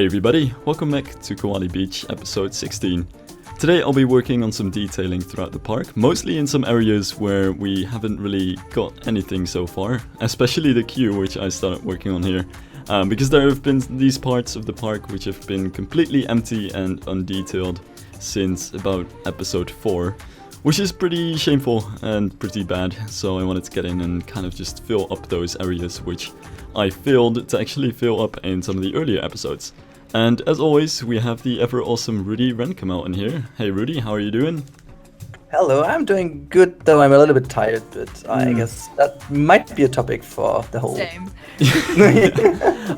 Hey everybody, welcome back to Koali Beach, episode 16. Today I'll be working on some detailing throughout the park, mostly in some areas where we haven't really got anything so far, especially the queue which I started working on here, because there have been these parts of the park which have been completely empty and undetailed since about episode 4, which is pretty shameful and pretty bad, so I wanted to get in and kind of just fill up those areas which I failed to actually fill up in some of the earlier episodes. And as always, we have the ever awesome Rudi Rennkamel in here. Hey Rudi, how are you doing? Hello, I'm doing good, though I'm a little bit tired, but I guess that might be a topic for the whole... Same.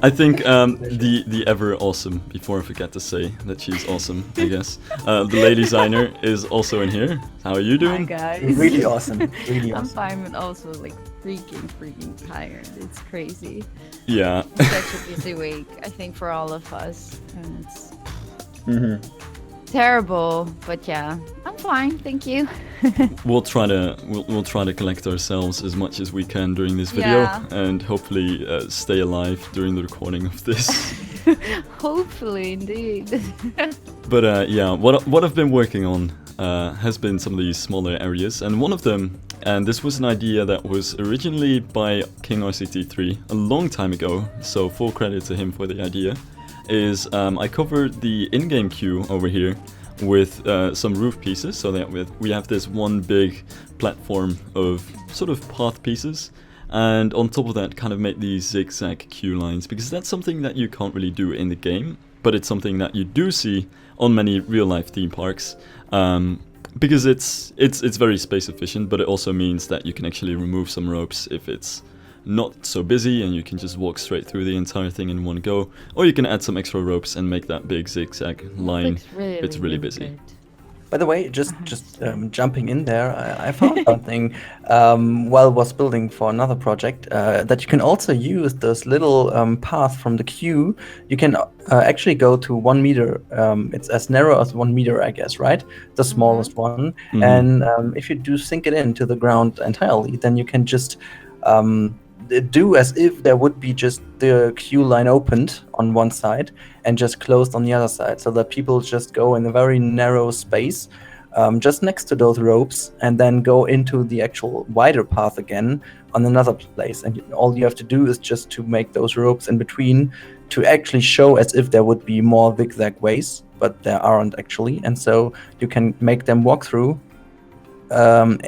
I think the ever awesome, before I forget to say that she's awesome, I guess. The Deladysigner is also in here. How are you doing? Hi guys. Really awesome, really I'm awesome. fine, but also like freaking tired. It's crazy. Yeah. Such a busy week, I think, for all of us, and it's terrible. But yeah, I'm fine, thank you. We'll try to collect ourselves as much as we can during this video, Yeah. and hopefully stay alive during the recording of this. Hopefully, indeed. But yeah, what I've been working on has been some of these smaller areas, and one of them, and this was an idea that was originally by King RCT3 a long time ago, so full credit to him for the idea, is I covered the in-game queue over here with some roof pieces, so that we have this one big platform of sort of path pieces, and on top of that kind of make these zigzag queue lines, because that's something that you can't really do in the game, but it's something that you do see on many real-life theme parks, because it's very space efficient, but it also means that you can actually remove some ropes if it's not so busy and you can just walk straight through the entire thing in one go, or you can add some extra ropes and make that big zigzag line if it's really busy. Good. By the way, just jumping in there, I found something while I was building for another project, that you can also use this little path from the queue. You can actually go to 1 meter. It's as narrow as 1 meter, I guess, right? The smallest one. And if you do sink it into the ground entirely, then you can just do as if there would be just the queue line opened on one side and just closed on the other side, so that people just go in a very narrow space just next to those ropes and then go into the actual wider path again on another place. And all you have to do is just to make those ropes in between to actually show as if there would be more zigzag ways, but there aren't actually, and so you can make them walk through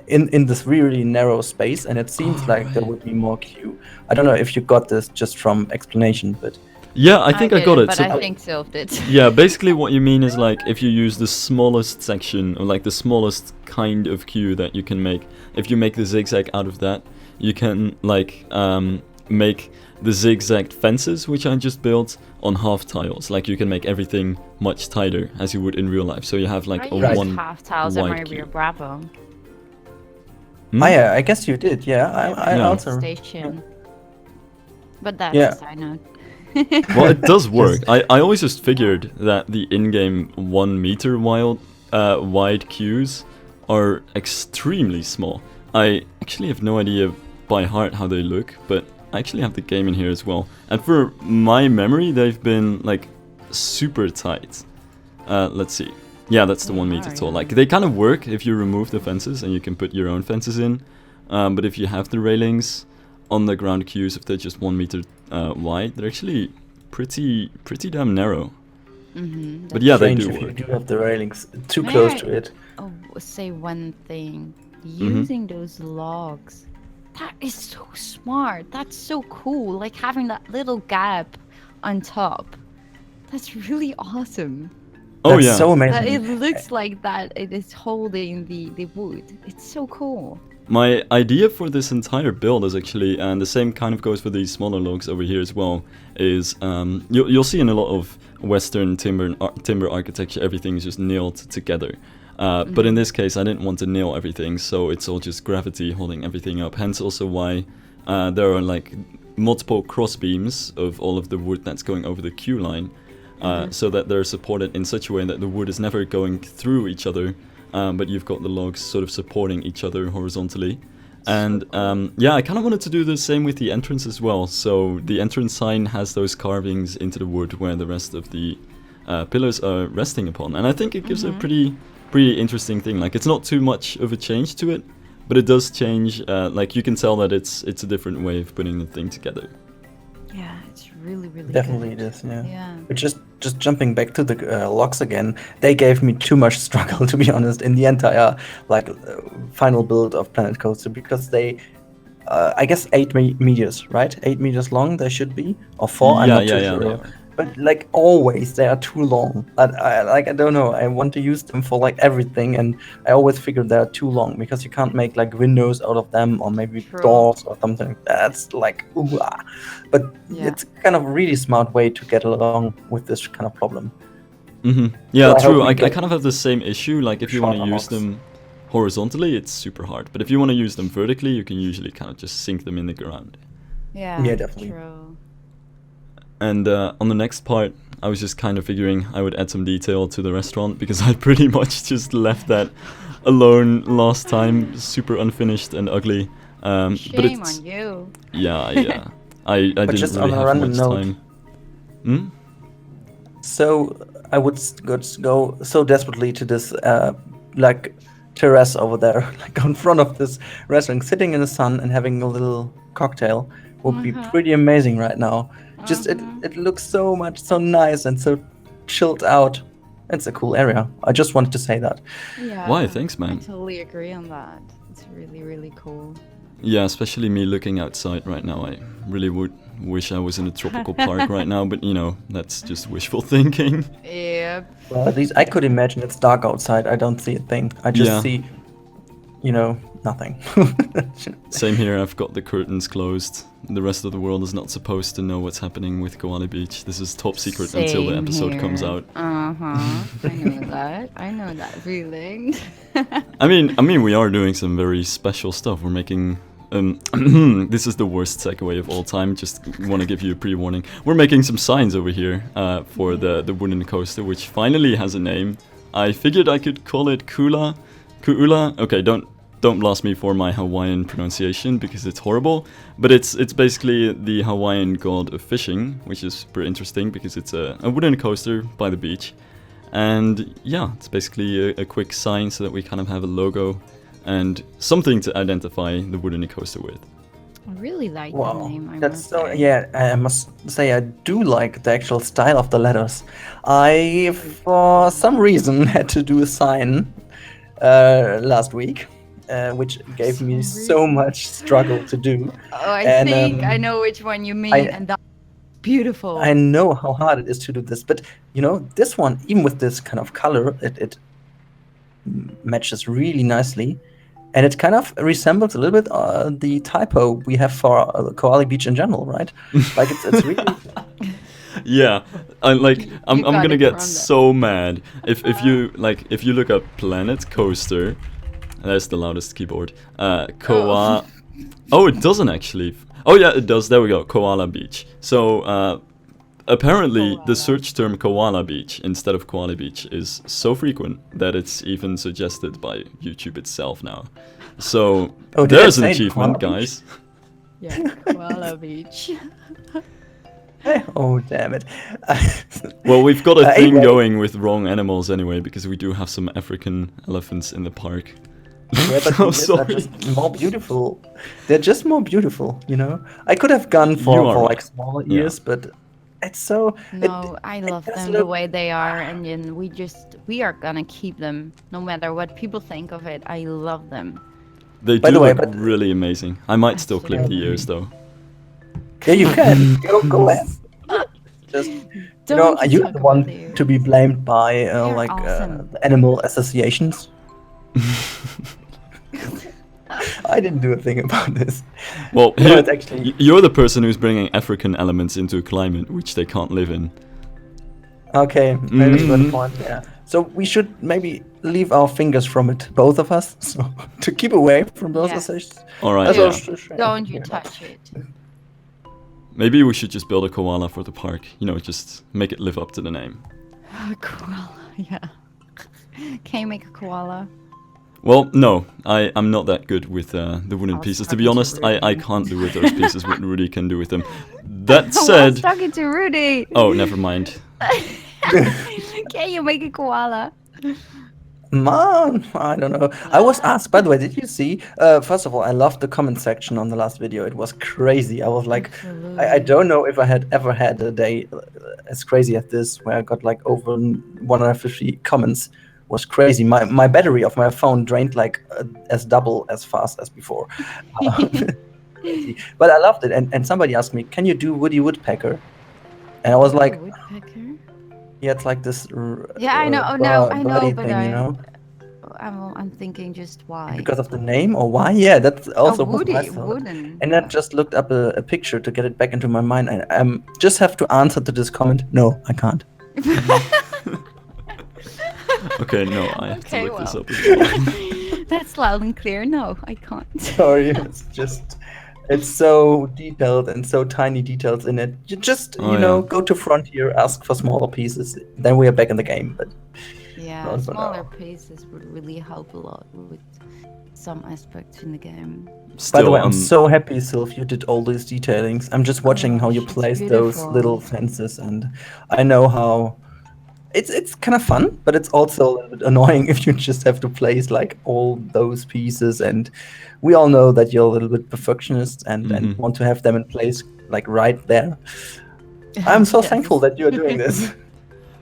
in this really narrow space, and it seems like there would be more queue. I don't know if you got this just from explanation, but yeah, I think I got it. But So, I think Sylph did. yeah, basically what you mean is like if you use the smallest section, or like the smallest kind of queue that you can make, if you make the zigzag out of that, you can like make the zigzag fences, which I just built, on half tiles. Like you can make everything much tighter as you would in real life. So you have like I a used one half tiles in my wide rear queue. Bravo I guess you did. Yeah, I Yeah. also. station. But that's Yeah. a side note. Well, it does work. I always just figured that the in-game 1 meter wide queues are extremely small. I actually have no idea by heart how they look, but I actually have the game in here as well. And for my memory, they've been like super tight. Let's see. Yeah, that's the 1 meter tall. Like they kind of work if you remove the fences and you can put your own fences in. But if you have the railings on the ground queues, if they're just 1 meter wide, they're actually pretty damn narrow. But yeah, they Strange do if you work. do have the railings too May close I- to it. Oh, say one thing. Using those logs, that is so smart. That's so cool. Like having that little gap on top. That's really awesome. Oh That's yeah. so That amazing. it looks like that it is holding the wood. It's so cool. My idea for this entire build is actually, and the same kind of goes for these smaller logs over here as well, is you'll see in a lot of Western timber architecture, everything's just nailed together. But in this case, I didn't want to nail everything, so it's all just gravity holding everything up. Hence also why there are like multiple cross beams of all of the wood that's going over the queue line, so that they're supported in such a way that the wood is never going through each other, but you've got the logs sort of supporting each other horizontally. And yeah, I kind of wanted to do the same with the entrance as well. So the entrance sign has those carvings into the wood where the rest of the pillars are resting upon, and I think it gives a pretty interesting thing. Like, it's not too much of a change to it, but it does change. Like, you can tell that it's a different way of putting the thing together. Yeah, it's really Definitely good. it is, yeah. Yeah. But just jumping back to the locks again, they gave me too much struggle, to be honest, in the entire final build of Planet Coaster, because they, I guess 8 meters, right? 8 meters long they should be, or 4. I'm not too sure. they are. But like always, they are too long. I don't know. I want to use them for like everything, and I always figure they're too long because you can't make like windows out of them, or maybe True. doors or something. That's like ooh, ah. But Yeah. it's kind of a really smart way to get along with this kind of problem. Yeah, So I true. hope we I get kind of have the same issue. Like, if you want to shorter use locks. them horizontally, it's super hard. But if you want to use them vertically, you can usually kind of just sink them in the ground. Yeah. Yeah, definitely. True. And on the next part, I was just kind of figuring I would add some detail to the restaurant, because I pretty much just left that alone last time, super unfinished and ugly. But Shame it's, on you. Yeah. I didn't just really on a have random much note, time. Hmm? So I would go so desperately to this like terrace over there, like in front of this restaurant, sitting in the sun and having a little cocktail would be pretty amazing right now. Just it looks so nice and so chilled out. It's a cool area. I just wanted to say that. Yeah. Why? Thanks, I man. totally agree on that. It's really cool. Yeah, especially me looking outside right now. I really would wish I was in a tropical park right now, but you know, that's just wishful thinking. Yep. Well, at least I could imagine it's dark outside. I don't see a thing. I just Yeah. see, nothing. Same here, I've got the curtains closed. The rest of the world is not supposed to know what's happening with Koali Beach. This is top secret until the Same episode comes here. out. I know that. I know that feeling. I mean, we are doing some very special stuff. We're making. This is the worst segue of all time. Just want to give you a pre-warning. We're making some signs over here for the wooden coaster, which finally has a name. I figured I could call it Kuula. Okay, don't blast me for my Hawaiian pronunciation because it's horrible. But it's basically the Hawaiian god of fishing, which is super interesting because it's a wooden coaster by the beach. And yeah, it's basically a quick sign so that we kind of have a logo and something to identify the wooden coaster with. I really like that Wow, name. I that's must so. say. Yeah, I must say I do like the actual style of the letters. I, for some reason, had to do a sign last week, which gave me so much struggle to do. Oh, I And, think I know which one you mean, and that's beautiful. I know how hard it is to do this, but this one, even with this kind of color, it matches really nicely. And it kind of resembles a little bit the typo we have for Koali Beach in general, right? Like it's really. Yeah, I'm got gonna it get from so mad if you look up Planet Coaster. That's the loudest keyboard. Koala. Oh, it doesn't actually. Oh yeah, it does. There we go. Koala Beach. So apparently the search term Koala Beach instead of Koali Beach is so frequent that it's even suggested by YouTube itself now. So Oh, did there's it an say achievement, Koala guys. Yeah, Koala Beach. Oh damn it! Well, we've got a thing Anyway. going with wrong animals anyway, because we do have some African elephants in the park. Yeah, but I'm these are sorry. just more beautiful. They're just more beautiful, I could have gone You for are right. like smaller Yeah. ears, but it's so. No, I love does them the look- way they are, and then we are gonna keep them no matter what people think of it. I love them. They By do the way, look but- really amazing. I might still clip the Absolutely. ears though. Yeah, you can go ahead. Just Don't you're talk the about one the ears. to be blamed by They're awesome. the animal associations. I didn't do a thing about this. Well, No, here, it's actually- you're the person who's bringing African elements into a climate which they can't live in. Okay, maybe Mhm. good point. Yeah. So we should maybe leave our fingers from it, both of us, so to keep away from those Yeah. associations. All right, That's yeah. also- Don't you touch it. Maybe we should just build a koala for the park. Just make it live up to the name. A koala, yeah. Can you make a koala? Well, no, I'm not that good with the wooden I was pieces. To be talking to honest, I Rudi. can't do with those pieces what Rudi can do with them. That I was said... talking to Rudi. Oh, never mind. Can you make a koala? Man, I don't know. I was asked, by the way, did you see? First of all, I loved the comment section on the last video. It was crazy. I was like, I don't know if I had ever had a day as crazy as this, where I got like over 150 comments. Was crazy. My battery of my phone drained like as double as fast as before. Crazy. But I loved it. And somebody asked me, can you do Woody Woodpecker? And I was like, Woodpecker? yeah, it's like this. Yeah, I know. Oh, no, I know, birdie but thing, you know. I'm thinking just why. Because of the name or why? Yeah, that's also what I Woody, thought. wooden. And I just looked up a picture to get it back into my mind. And I just have to answer to this comment. No, I can't. Okay, no, I have to Okay, look this well. up as well. That's loud and clear. No, I can't. Sorry, it's so detailed and so tiny details in it. You just, Oh, you know, yeah. go to Frontier, ask for smaller pieces. Then we are back in the game. But Yeah, not for smaller now. pieces would really help a lot with some aspects in the game. Still, By the way, I'm so happy, Sylph, you did all these detailings. I'm just watching how you Gosh, it's place those beautiful. little fences, and I know how it's kind of fun, but it's also a little bit annoying if you just have to place like all those pieces. And we all know that you're a little bit perfectionist and want to have them in place like right there. I'm so Yes. thankful that you're doing this.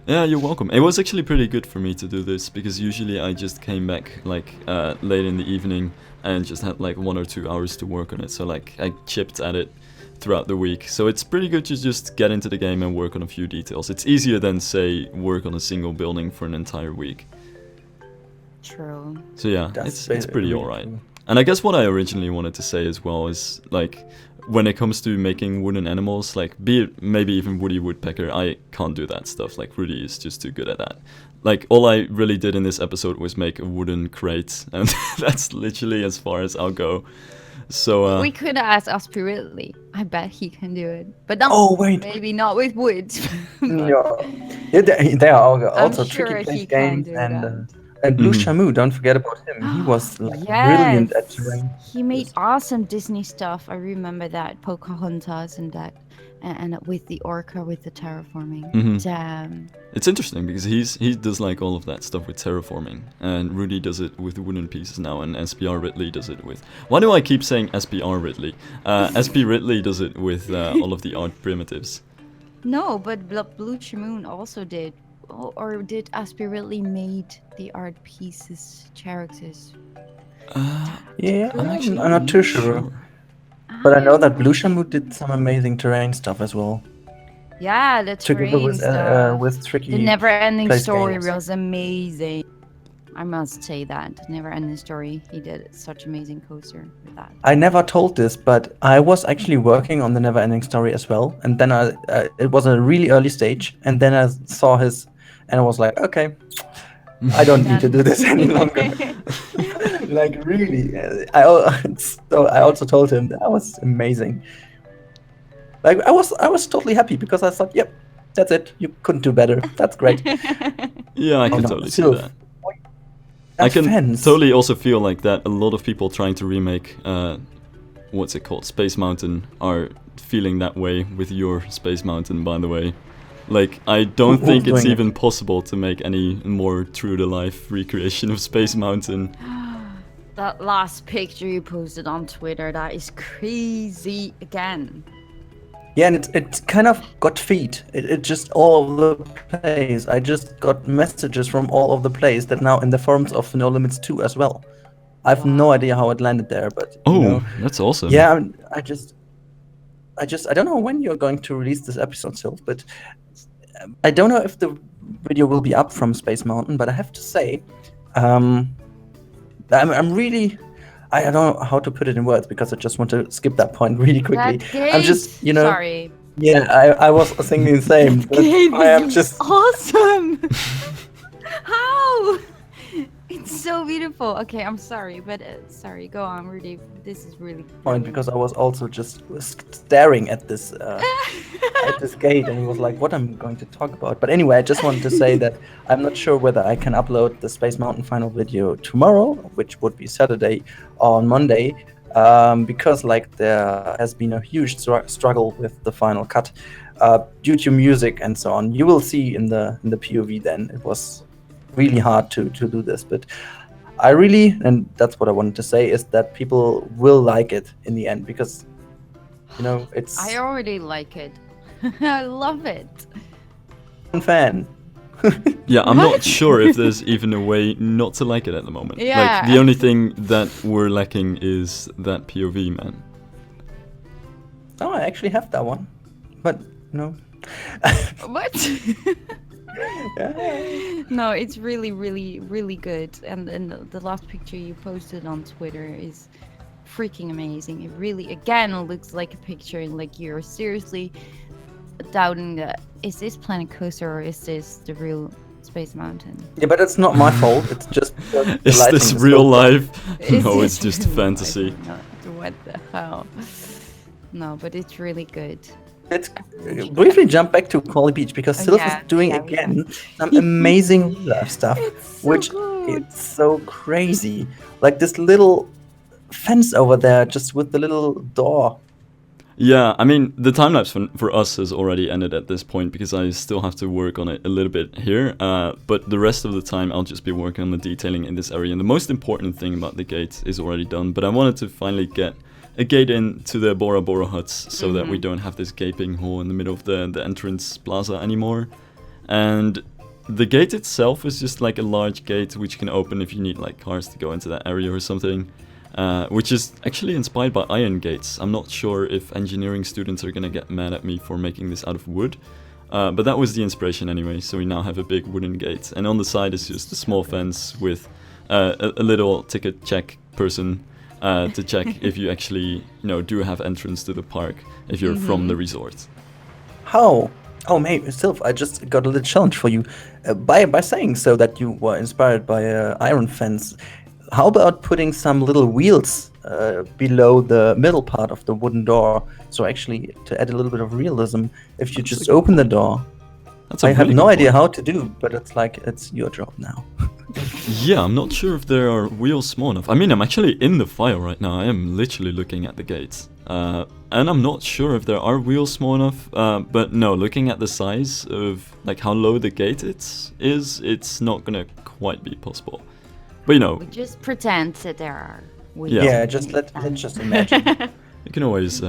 Yeah, you're welcome. It was actually pretty good for me to do this because usually I just came back like late in the evening and just had like 1 or 2 hours to work on it. So like I chipped at it throughout the week. So it's pretty good to just get into the game and work on a few details. It's easier than say work on a single building for an entire week. True. So yeah, That's it's pretty really alright. cool. And I guess what I originally wanted to say as well is like when it comes to making wooden animals, like be it maybe even Woody Woodpecker, I can't do that stuff. Like Rudi is just too good at that. Like all I really did in this episode was make a wooden crate, and that's literally as far as I'll go. So We could ask Aspiritly. I bet he can do it. But not, Oh, wait. maybe not with wood. Yeah, they are also sure tricky he place can games, do and Blue Mhm. Shamu, don't forget about him. He was like brilliant at terrain. He made awesome Disney stuff. I remember that Pocahontas and that, and with the orca with the terraforming. Mhm. Damn. It's interesting because he does like all of that stuff with terraforming, and Rudi does it with wooden pieces now, and SPR Ridley does it with. Why do I keep saying SPR Ridley? SP Ridley does it with all of the art primitives. No, but Blue Shamoon also did. Or did Aspiritly made the art pieces characters? Yeah, I'm actually I'm not too sure. But I know that Blue Shamu did some amazing terrain stuff as well. Yeah, the Together terrain with stuff. with tricky. The never-ending place story games. was amazing. I must say that. The never-ending story. He did such amazing coaster with that. I never told this, but I was actually working on the Never-Ending Story as well. And then it was a really early stage. And then I saw his, and I was like, okay, I don't need to do this any longer. Like really, so I also told him that was amazing. Like I was totally happy because I thought, yep, that's it. You couldn't do better. That's great. Yeah, I can no, totally see still, that. I can fence. totally also feel like that a lot of people trying to remake, what's it called, Space Mountain, are feeling that way with your Space Mountain, by the way. Like, I don't Who's think it's doing it? even possible to make any more true-to-life recreation of Space Mountain. That last picture you posted on Twitter, that is crazy again. Yeah, and it kind of got feed. It just all over the place. I just got messages from all over the place that now in the forums of No Limits 2 as well. I have no idea how it landed there, but Oh, you know, that's awesome. yeah, I don't know when you're going to release this episode, Sylph, but I don't know if the video will be up from Space Mountain. But I have to say, I'm really. I don't know how to put it in words because I just want to skip that point really quickly. That I'm just, gate- Sorry. Yeah, I was thinking the same. But Game I am is just. awesome. How? It's so beautiful. Okay, I'm sorry, but sorry. Go on, Rudi. This is really Point because I was also just staring at this gate, and he was like, "What am I going to talk about?" But anyway, I just wanted to say that I'm not sure whether I can upload the Space Mountain final video tomorrow, which would be Saturday, or on Monday, because like there has been a huge struggle with the final cut due to music and so on. You will see in the POV then it was really hard to do this, but I really, and that's what I wanted to say, is that people will like it in the end because, you know, it's I already like it. I love it. a fan. Yeah, I'm What? not sure if there's even a way not to like it at the moment. Yeah. Like, the only thing that we're lacking is that POV, man. Oh, I actually have that one, but no. What? No, it's really, really, really good. And the last picture you posted on Twitter is freaking amazing. It really, again, looks like a picture, and like you're seriously doubting that is this Planet Coaster or is this the real Space Mountain? Yeah, but it's not my fault. It's just the Is lighting this is real so- life? Is No, this it's just real life fantasy. or not? What the hell? No, but it's really good. Let's briefly jump back to Koali Beach because Sylph Yeah, is doing yeah, again some amazing real life stuff, It's so which good. it's so crazy. Like this little fence over there, just with the little door. Yeah, I mean, the time lapse for us has already ended at this point because I still have to work on it a little bit here. But the rest of the time, I'll just be working on the detailing in this area. And the most important thing about the gate is already done. But I wanted to finally get a gate in to the Bora Bora huts so that we don't have this gaping hole in the middle of the entrance plaza anymore. And the gate itself is just like a large gate which you can open if you need like cars to go into that area or something. Which is actually inspired by iron gates. I'm not sure if engineering students are gonna get mad at me for making this out of wood. But that was the inspiration anyway, so we now have a big wooden gate. And on the side is just a small fence with a little ticket check person to check if you actually, do have entrance to the park if you're from the resort. How? Oh, mate, Sylph, I just got a little challenge for you. By saying so that you were inspired by an iron fence, how about putting some little wheels below the middle part of the wooden door? So actually, to add a little bit of realism, if you just open the door, That's a I have really no good idea point. how to do, but it's like, it's your job now. Yeah, I'm not sure if there are wheels small enough. I mean, I'm actually in the file right now. I am literally looking at the gates. And I'm not sure if there are wheels small enough. But no, looking at the size of like how low the gate is, it's not gonna quite be possible. But We just pretend that there are wheels. Yeah. Yeah, just let's just imagine. you can always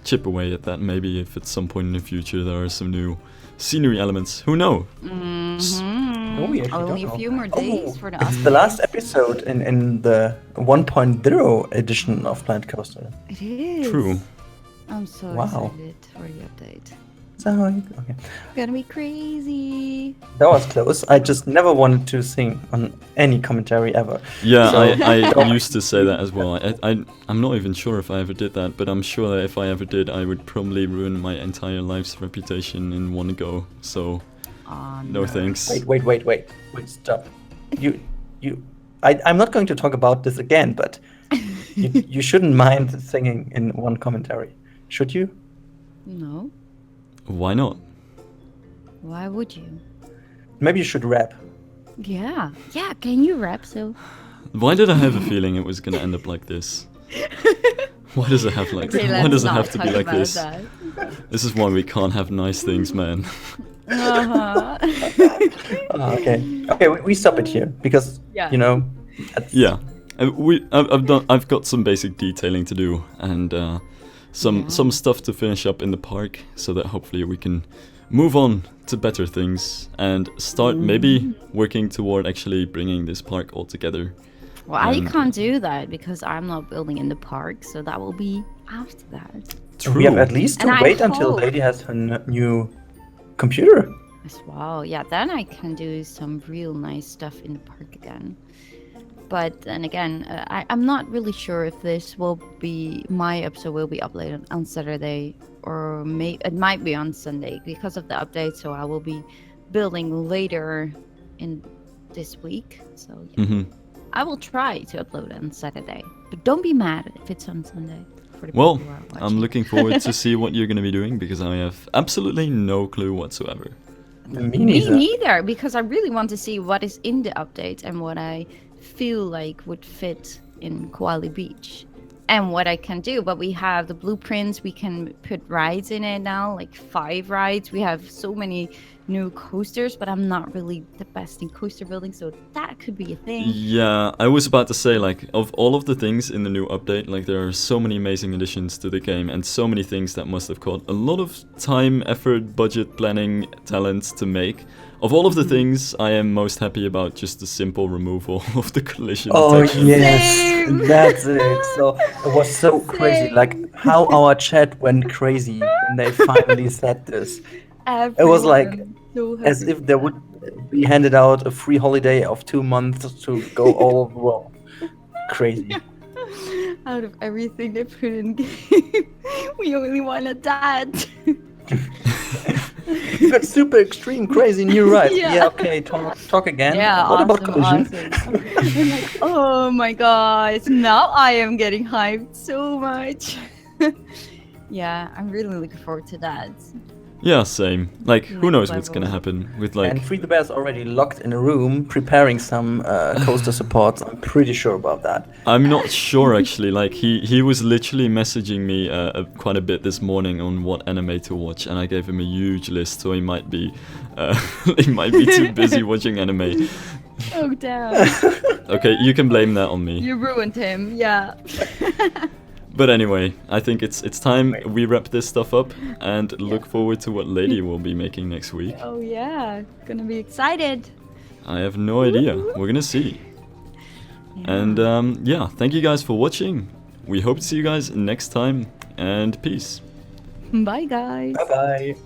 chip away at that. Maybe if at some point in the future there are some new scenery elements. Who knows? Oh, we actually Only don't a few know. more days for the It's the last episode in the 1.0 edition of Planet Coaster. It is. True. I'm so Wow. excited for the update. So, okay. Gonna be crazy. That was close. I just never wanted to sing on any commentary ever. Yeah, So- I used to say that as well. I'm not even sure if I ever did that, but I'm sure that if I ever did, I would probably ruin my entire life's reputation in one go. So, no thanks. Wait, stop. I'm not going to talk about this again, but you shouldn't mind singing in one commentary. Should you? No. Why not? Why would you? Maybe you should rap. Yeah. Yeah. Can you rap? So. Why did I have a feeling it was gonna end up like this? Why does it have like? Okay, Why let's does it not have to be talk like about this? that. This is why we can't have nice things, man. Uh-huh. Okay. Okay, we stop it here because Yeah. that's- Yeah, I've got some basic detailing to do and some stuff to finish up in the park, so that hopefully we can move on to better things and start maybe working toward actually bringing this park all together. Well, I And- can't do that because I'm not building in the park, so that will be after that. We have at least to And I wait until hope- Lady has her new computer. As well. Yeah, then I can do some real nice stuff in the park again. But then again, I'm not really sure if this will be, my episode will be uploaded on Saturday, or it might be on Sunday because of the update. So I will be building later in this week. So yeah. I will try to upload on Saturday, but don't be mad if it's on Sunday. For the Well, people who are I'm watching. looking forward to see what you're going to be doing because I have absolutely no clue whatsoever. Me Me neither. neither, because I really want to see what is in the update and what I feel like would fit in Koali Beach and what I can do. But we have the blueprints, we can put rides in it now, like 5 rides. We have so many new coasters, but I'm not really the best in coaster building, so that could be a thing. Yeah, I was about to say, like, of all of the things in the new update, like, there are so many amazing additions to the game and so many things that must have caught a lot of time, effort, budget, planning, talent to make. Of all of the things, I am most happy about just the simple removal of the collision Oh detection. yes, Same. that's it. So it was so crazy, like how our chat went crazy when they finally said this. It was like Everyone so as happy if there would be handed out a free holiday of 2 months to go all over the world. Crazy. out of everything they put in game. We only want a dad. You got super extreme, crazy new rides. Yeah. Yeah, okay, talk again. Yeah, What awesome, about collision? awesome. I'm like, oh my god, now I am getting hyped so much. Yeah, I'm really looking forward to that. Yeah, same. Like, who Next knows what's level. gonna happen with, like... And Free the Bear's already locked in a room preparing some coaster supports. I'm pretty sure about that. I'm not sure actually. Like he was literally messaging me quite a bit this morning on what anime to watch, and I gave him a huge list. So he might be too busy watching anime. Oh damn. Okay, you can blame that on me. You ruined him, yeah. But anyway, I think it's time we wrap this stuff up and look forward to what Lady will be making next week. Oh yeah, gonna be excited. I have no idea. We're gonna see. Yeah. And yeah, thank you guys for watching. We hope to see you guys next time, and peace. Bye guys. Bye bye.